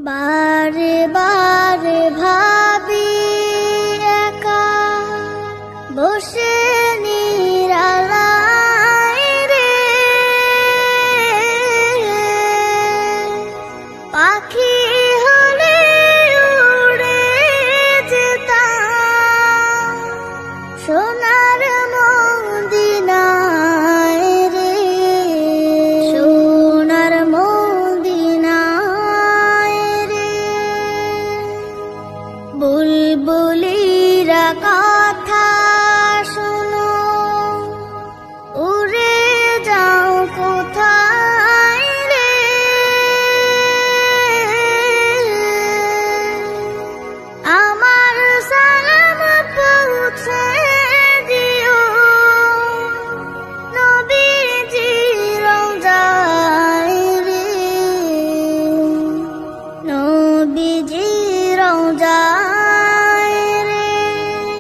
বারে বারে ভাবি একা বসে নিরালায় রে, পাখি হলে উড়ে যেতাম সোনার মদিনায় রে, সোনার মদিনায় রে। বুলবুলিরা কথা শোনো, উড়ে যাও কোথায় রে, আমার সালাম পৌঁছে দিও নবীজির রওজায় রে, নবীজি